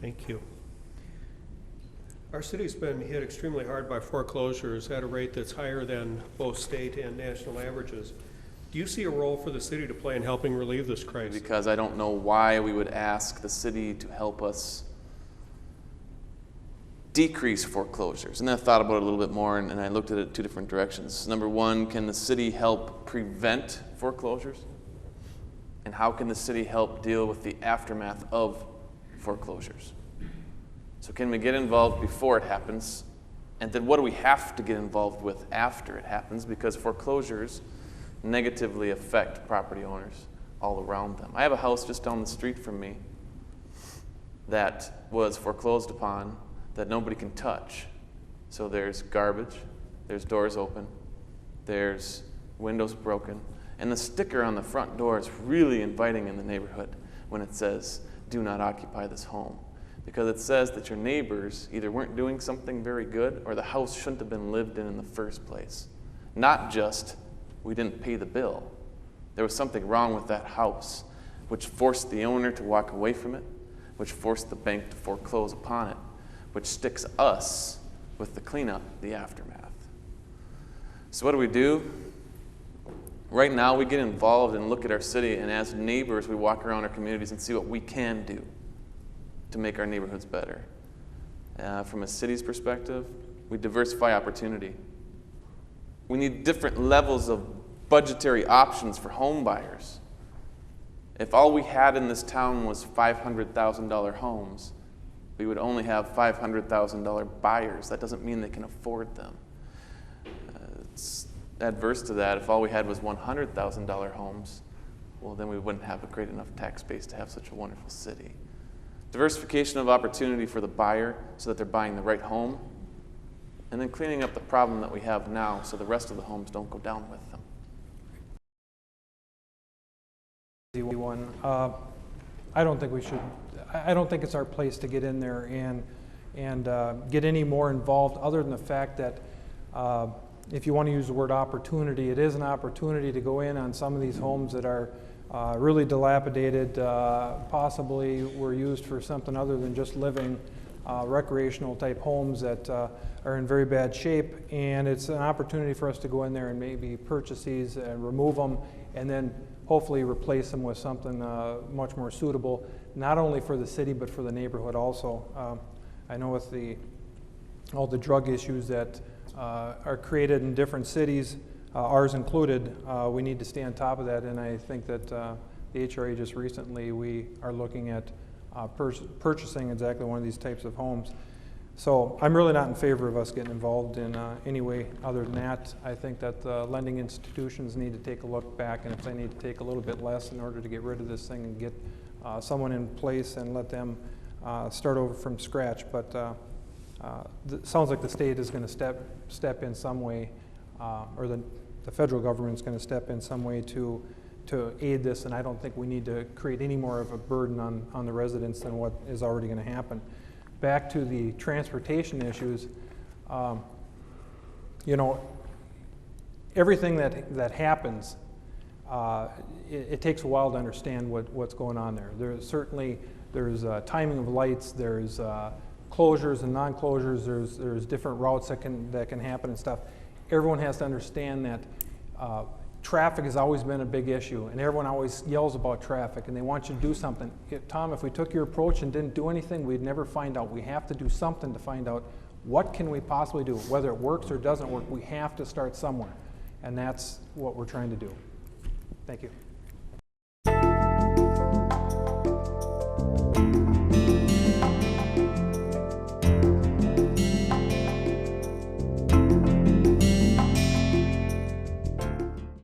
Thank you. Our city's been hit extremely hard by foreclosures at a rate that's higher than both state and national averages. Do you see a role for the city to play in helping relieve this crisis? Because I don't know why we would ask the city to help us decrease foreclosures. And then I thought about it a little bit more, and I looked at it two different directions. Number one, can the city help prevent foreclosures? And how can the city help deal with the aftermath of foreclosures? So can we get involved before it happens? And then what do we have to get involved with after it happens? Because foreclosures negatively affect property owners all around them. I have a house just down the street from me that was foreclosed upon that nobody can touch. So there's garbage, there's doors open, there's windows broken, and the sticker on the front door is really inviting in the neighborhood when it says, "Do not occupy this home." Because it says that your neighbors either weren't doing something very good or the house shouldn't have been lived in the first place. Not just, we didn't pay the bill. There was something wrong with that house, which forced the owner to walk away from it, which forced the bank to foreclose upon it, which sticks us with the cleanup, the aftermath. So what do? Right now we get involved and look at our city, and as neighbors we walk around our communities and see what we can do to make our neighborhoods better. From a city's perspective, we diversify opportunity. We need different levels of budgetary options for home buyers. If all we had in this town was $500,000 homes, we would only have $500,000 buyers. That doesn't mean they can afford them. It's adverse to that. If all we had was $100,000 homes, well, then we wouldn't have a great enough tax base to have such a wonderful city. Diversification of opportunity for the buyer so that they're buying the right home, and then cleaning up the problem that we have now so the rest of the homes don't go down with them. One, I don't think we should. I don't think it's our place to get in there and get any more involved, other than the fact that if you want to use the word opportunity, it is an opportunity to go in on some of these homes that are really dilapidated, possibly were used for something other than just living, recreational type homes that are in very bad shape, and it's an opportunity for us to go in there and maybe purchase these and remove them, and then hopefully replace them with something much more suitable, not only for the city but for the neighborhood also. I know with all the drug issues that are created in different cities, ours included, we need to stay on top of that, and I think that the HRA just recently, we are looking at purchasing exactly one of these types of homes. So I'm really not in favor of us getting involved in any way other than that. I think that the lending institutions need to take a look back, and if they need to take a little bit less in order to get rid of this thing and get someone in place and let them start over from scratch. But it sounds like the state is going to step in some way, or the federal government is going to step in some way to aid this, and I don't think we need to create any more of a burden on the residents than what is already going to happen. Back to the transportation issues, you know, everything that happens, it takes a while to understand what's going on there. There's timing of lights, there's closures and non-closures, there's different routes that can happen and stuff. Everyone has to understand that traffic has always been a big issue, and everyone always yells about traffic, and they want you to do something. Tom, if we took your approach and didn't do anything, we'd never find out. We have to do something to find out what can we possibly do. Whether it works or doesn't work, we have to start somewhere, and that's what we're trying to do. Thank you.